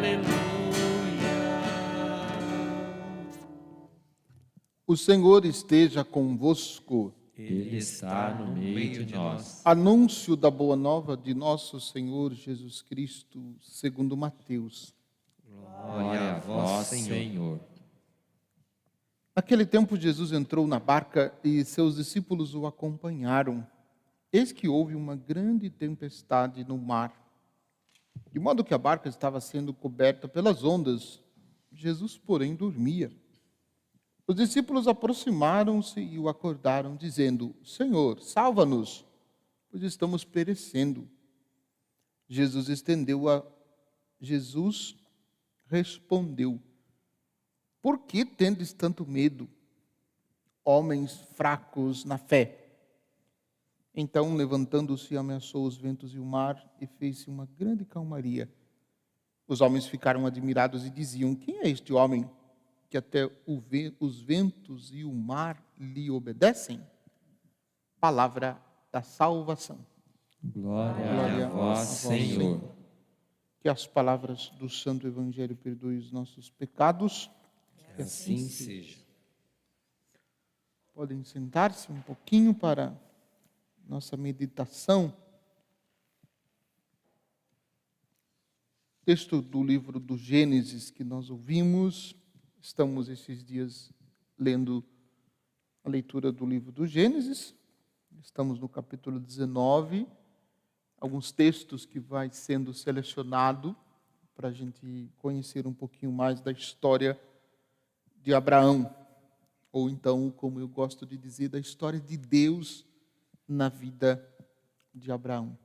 aleluia. O Senhor esteja convosco. Ele está no meio de nós. Anúncio da boa nova de nosso Senhor Jesus Cristo, segundo Mateus. Glória a vós, Senhor. Naquele tempo, Jesus entrou na barca e seus discípulos o acompanharam. Eis que houve uma grande tempestade no mar, de modo que a barca estava sendo coberta pelas ondas. Jesus, porém, dormia. Os discípulos aproximaram-se e o acordaram, dizendo: Senhor, salva-nos, pois estamos perecendo. Jesus respondeu: Por que tendes tanto medo, homens fracos na fé? Então, levantando-se, ameaçou os ventos e o mar, e fez-se uma grande calmaria. Os homens ficaram admirados e diziam: Quem é este homem que até os ventos e o mar lhe obedecem? Palavra da salvação. Glória a vós, Senhor. Que as palavras do Santo Evangelho perdoem os nossos pecados. Que assim seja. Podem sentar-se um pouquinho para nossa meditação. Texto do livro do Gênesis que nós ouvimos. Estamos esses dias lendo a leitura do livro do Gênesis. Estamos no capítulo 19. Alguns textos que vai sendo selecionado para a gente conhecer um pouquinho mais da história de Abraão. Ou então, como eu gosto de dizer, da história de Deus na vida de Abraão.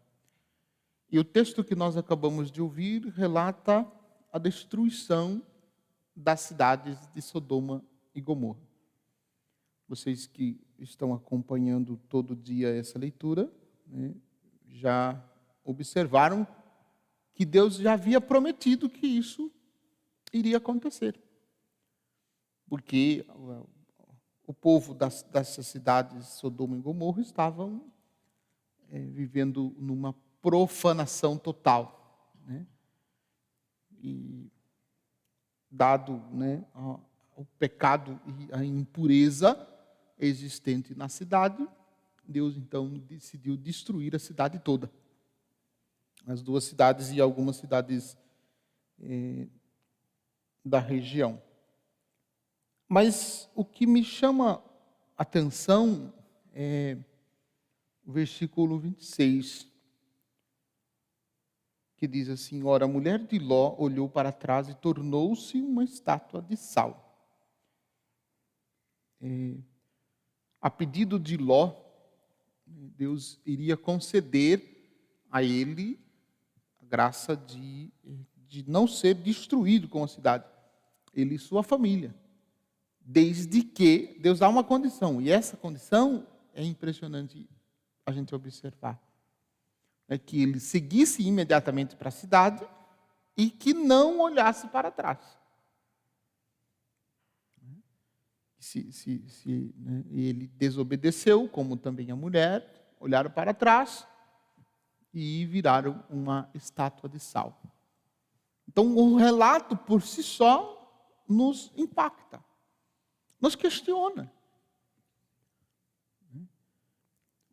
E o texto que nós acabamos de ouvir relata a destruição das cidades de Sodoma e Gomorra. Vocês que estão acompanhando todo dia essa leitura, já observaram que Deus já havia prometido que isso iria acontecer. Porque o povo dessas cidades, Sodoma e Gomorra, estavam vivendo numa profanação total. E dado o pecado e a impureza existente na cidade, Deus então decidiu destruir a cidade toda. As duas cidades e algumas cidades da região. Mas o que me chama a atenção é o versículo 26, que diz assim: Ora, a mulher de Ló olhou para trás e tornou-se uma estátua de sal. A pedido de Ló, Deus iria conceder a ele a graça de não ser destruído com a cidade, ele e sua família. Desde que Deus dá uma condição, e essa condição é impressionante a gente observar. É que ele seguisse imediatamente para a cidade e que não olhasse para trás. Ele desobedeceu, como também a mulher, olharam para trás e viraram uma estátua de sal. Então, o relato por si só nos impacta, nos questiona.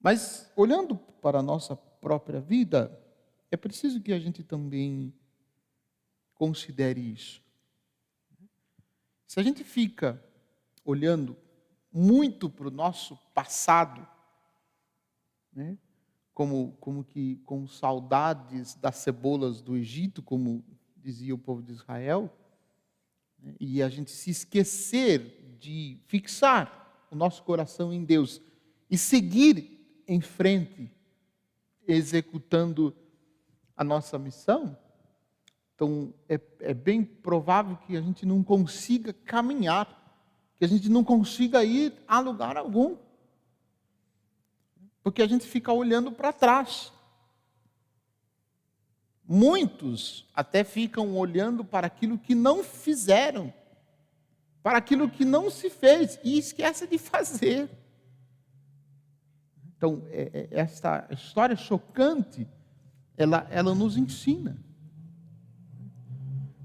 Mas, olhando para a nossa própria vida, é preciso que a gente também considere isso. Se a gente fica olhando muito para o nosso passado, como que com saudades das cebolas do Egito, como dizia o povo de Israel, e a gente se esquecer de fixar o nosso coração em Deus e seguir em frente, executando a nossa missão, então é bem provável que a gente não consiga caminhar, que a gente não consiga ir a lugar algum, porque a gente fica olhando para trás. Muitos até ficam olhando para aquilo que não fizeram, para aquilo que não se fez, e esquece de fazer. Então, esta história chocante, ela nos ensina.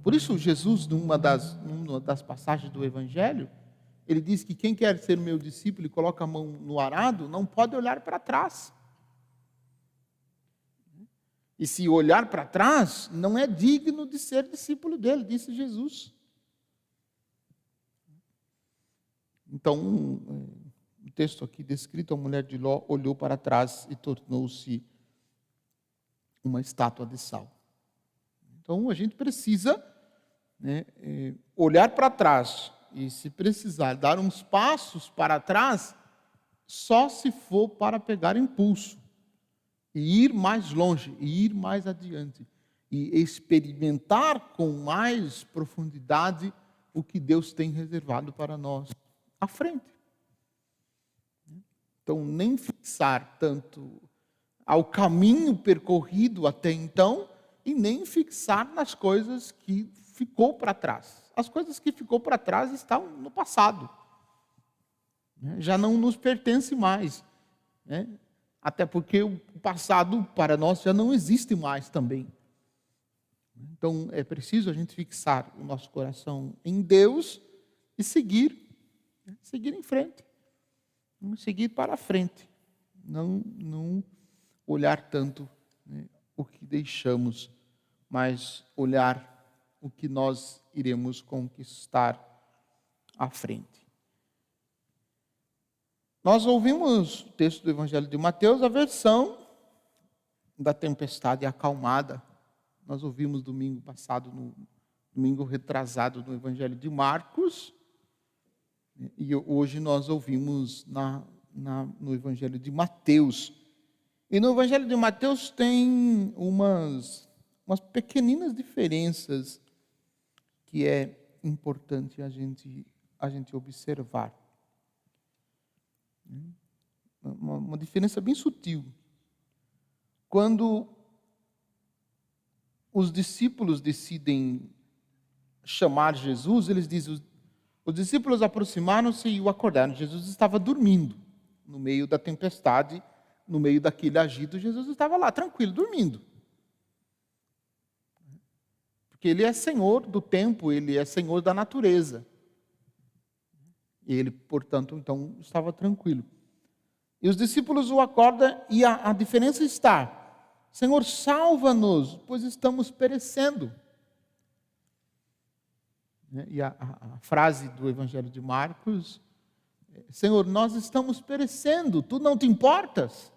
Por isso, Jesus, numa das passagens do Evangelho, ele diz que quem quer ser meu discípulo e coloca a mão no arado, não pode olhar para trás. E se olhar para trás, não é digno de ser discípulo dele, disse Jesus. Então, o texto aqui descrito, a mulher de Ló olhou para trás e tornou-se uma estátua de sal. Então, a gente precisa, olhar para trás e, se precisar, dar uns passos para trás, só se for para pegar impulso e ir mais longe, e ir mais adiante, e experimentar com mais profundidade o que Deus tem reservado para nós à frente. Então, nem fixar tanto ao caminho percorrido até então, e nem fixar nas coisas que ficou para trás. As coisas que ficou para trás estão no passado. Já não nos pertence mais. Até porque o passado para nós já não existe mais também. Então, é preciso a gente fixar o nosso coração em Deus e seguir em frente. Seguir para a frente. Não olhar tanto o que deixamos, mas olhar o que nós iremos conquistar à frente. Nós ouvimos o texto do Evangelho de Mateus, a versão da tempestade acalmada. Nós ouvimos domingo passado, no domingo retrasado, no Evangelho de Marcos. E hoje nós ouvimos no Evangelho de Mateus. E no Evangelho de Mateus tem umas pequeninas diferenças que é importante a gente observar. Uma diferença bem sutil. Quando os discípulos decidem chamar Jesus, eles dizem, os discípulos aproximaram-se e o acordaram. Jesus estava dormindo no meio da tempestade, no meio daquele agito. Jesus estava lá, tranquilo, dormindo. Porque ele é Senhor do tempo, ele é Senhor da natureza. E ele, portanto, então, estava tranquilo. E os discípulos o acordam e a diferença está: Senhor, salva-nos, pois estamos perecendo. E a frase do Evangelho de Marcos: Senhor, nós estamos perecendo, tu não te importas?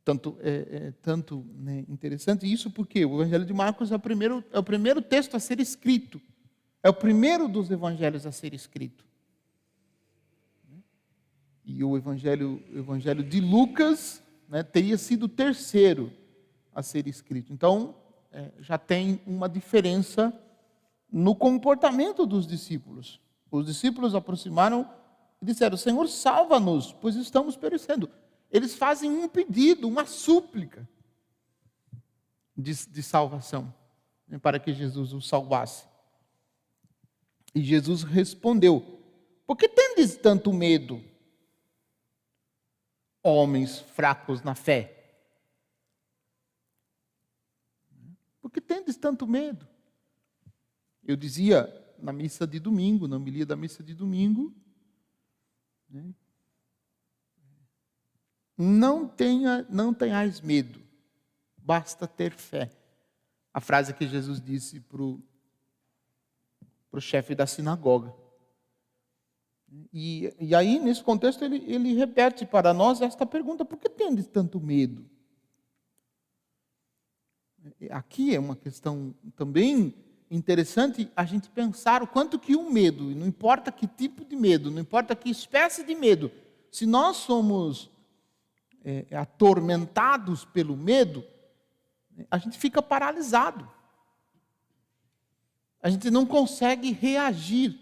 Tanto interessante isso, porque o Evangelho de Marcos é o primeiro texto a ser escrito. É o primeiro dos evangelhos a ser escrito. E o Evangelho de Lucas teria sido o terceiro a ser escrito. Então, já tem uma diferença no comportamento dos discípulos. Os discípulos aproximaram e disseram: Senhor, salva-nos, pois estamos perecendo. Eles fazem um pedido, uma súplica de salvação, para que Jesus os salvasse. E Jesus respondeu: por que tendes tanto medo, homens fracos na fé? Por que tendes tanto medo? Eu dizia na missa de domingo, na homilia da missa de domingo, não tenhais medo, basta ter fé. A frase que Jesus disse para o chefe da sinagoga. E aí, nesse contexto, ele repete para nós esta pergunta: por que tendes tanto medo? Aqui é uma questão também interessante a gente pensar o quanto que o medo, e não importa que tipo de medo, não importa que espécie de medo, se nós somos atormentados pelo medo, a gente fica paralisado. A gente não consegue reagir.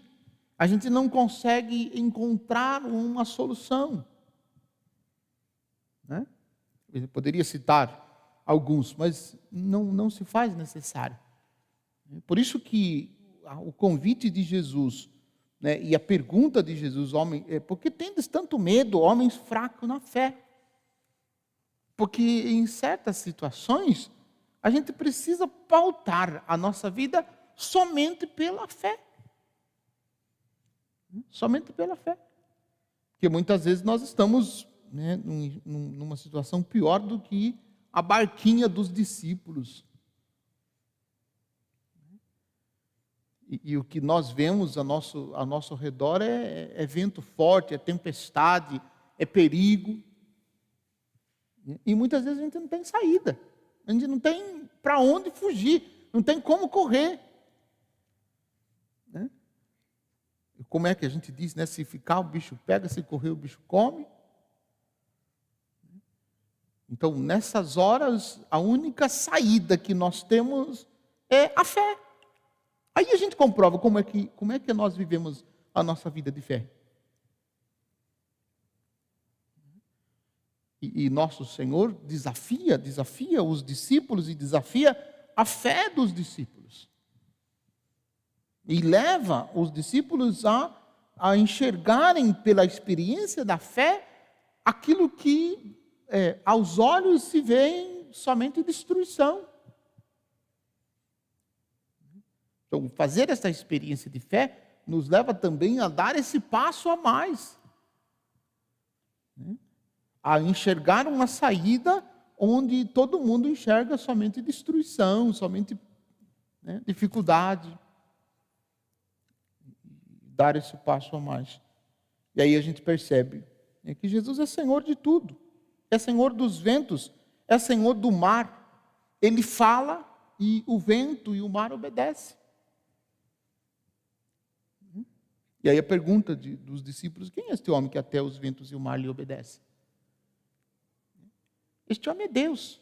A gente não consegue encontrar uma solução. Eu poderia citar alguns, mas não se faz necessário. Por isso que o convite de Jesus, e a pergunta de Jesus, homem, por que tendes tanto medo, homens fracos na fé? Porque em certas situações, a gente precisa pautar a nossa vida somente pela fé. Somente pela fé. Porque muitas vezes nós estamos, né, numa situação pior do que a barquinha dos discípulos. E o que nós vemos ao nosso redor é vento forte, é tempestade, é perigo. E muitas vezes a gente não tem saída. A gente não tem para onde fugir, não tem como correr. Né? Como é que a gente diz, né? Se ficar, o bicho pega, se correr, o bicho come. Então, nessas horas, a única saída que nós temos é a fé. Aí a gente comprova como é que nós vivemos a nossa vida de fé. E nosso Senhor desafia os discípulos e desafia a fé dos discípulos. E leva os discípulos a enxergarem pela experiência da fé aquilo que aos olhos se vê somente destruição. Então, fazer essa experiência de fé nos leva também a dar esse passo a mais. A enxergar uma saída onde todo mundo enxerga somente destruição, somente dificuldade. Dar esse passo a mais. E aí a gente percebe que Jesus é Senhor de tudo. É Senhor dos ventos, é Senhor do mar. Ele fala e o vento e o mar obedecem. E aí a pergunta dos discípulos: quem é este homem que até os ventos e o mar lhe obedecem? Este homem é Deus,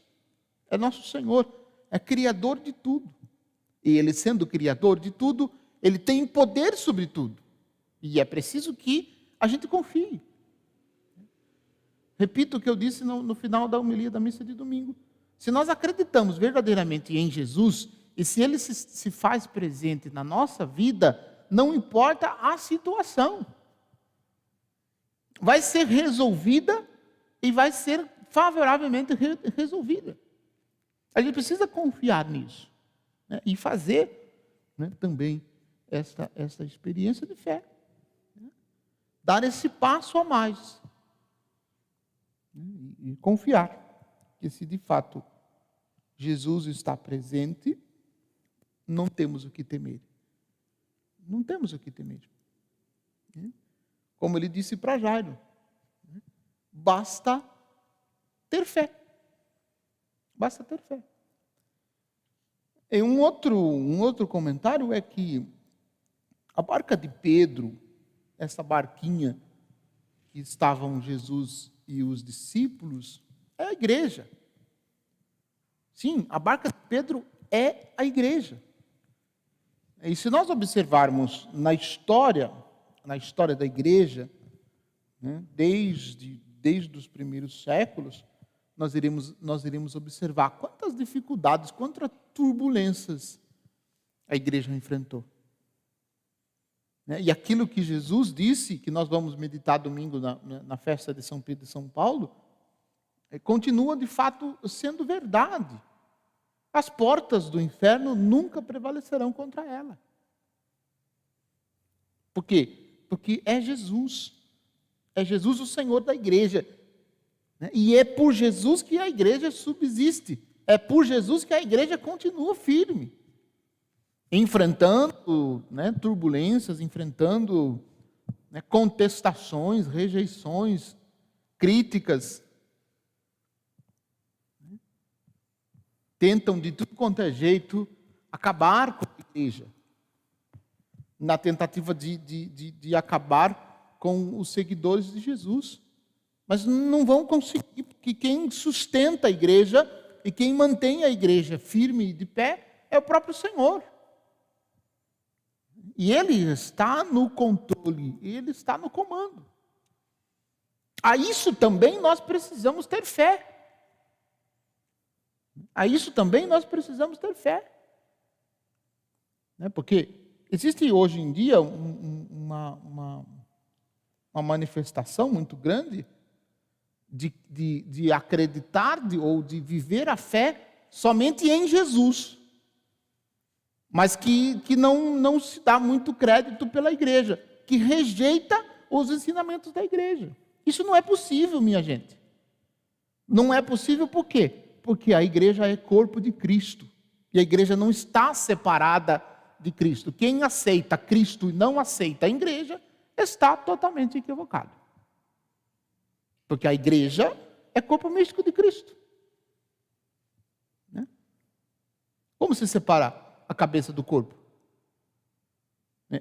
é nosso Senhor, é Criador de tudo. E Ele, sendo Criador de tudo, Ele tem poder sobre tudo. E é preciso que a gente confie. Repito o que eu disse no final da homilia da missa de domingo. Se nós acreditamos verdadeiramente em Jesus, e se Ele se faz presente na nossa vida, não importa a situação, vai ser resolvida e vai ser favoravelmente resolvida. A gente precisa confiar nisso, né? E fazer, né, também essa experiência de fé, né? Dar esse passo a mais, né? E confiar que, se de fato Jesus está presente, não temos o que temer. Não temos o que temer. Como ele disse para Jairo, basta ter fé. Basta ter fé. E um outro comentário é que a barca de Pedro, essa barquinha que estavam Jesus e os discípulos, é a igreja. Sim, a barca de Pedro é a igreja. E se nós observarmos na história da igreja, né, desde os primeiros séculos, nós iremos observar quantas dificuldades, quantas turbulências a igreja enfrentou. Né? E aquilo que Jesus disse, que nós vamos meditar domingo na festa de São Pedro e São Paulo, continua de fato sendo verdade. As portas do inferno nunca prevalecerão contra ela. Por quê? Porque é Jesus. É Jesus o Senhor da igreja. E é por Jesus que a igreja subsiste. É por Jesus que a igreja continua firme. Enfrentando, né, turbulências, enfrentando, né, contestações, rejeições, críticas. Tentam de tudo quanto é jeito acabar com a igreja, na tentativa de acabar com os seguidores de Jesus. Mas não vão conseguir, porque quem sustenta a igreja e quem mantém a igreja firme e de pé é o próprio Senhor. E Ele está no controle, Ele está no comando. A isso também nós precisamos ter fé. A isso também nós precisamos ter fé. Porque existe hoje em dia uma manifestação muito grande de acreditar ou de viver a fé somente em Jesus, mas que não se dá muito crédito pela igreja, que rejeita os ensinamentos da igreja. Isso não é possível, minha gente. Não é possível por quê? Porque a igreja é corpo de Cristo. E a igreja não está separada de Cristo. Quem aceita Cristo e não aceita a igreja está totalmente equivocado. Porque a igreja é corpo místico de Cristo. Né? Como se separa a cabeça do corpo?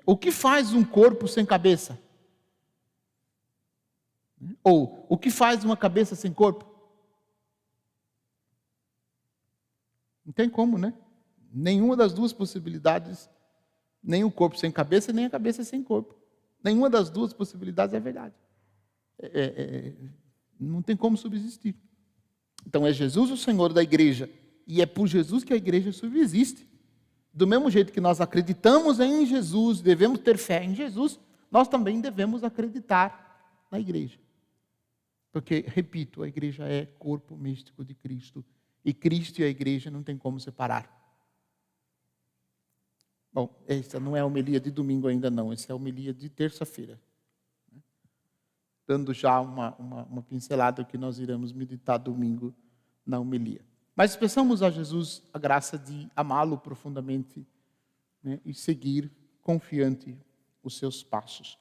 O que faz um corpo sem cabeça? Ou o que faz uma cabeça sem corpo? Não tem como, né? Nenhuma das duas possibilidades, nem o corpo sem cabeça, nem a cabeça sem corpo. Nenhuma das duas possibilidades é verdade. Não tem como subsistir. Então é Jesus o Senhor da igreja, e é por Jesus que a igreja subsiste. Do mesmo jeito que nós acreditamos em Jesus, devemos ter fé em Jesus, nós também devemos acreditar na igreja. Porque, repito, a igreja é corpo místico de Cristo, e Cristo e a igreja não tem como separar. Bom, essa não é a homilia de domingo ainda não, essa é a homilia de terça-feira. Dando já uma pincelada que nós iremos meditar domingo na homilia. Mas peçamos a Jesus a graça de amá-lo profundamente, né, e seguir confiante os seus passos.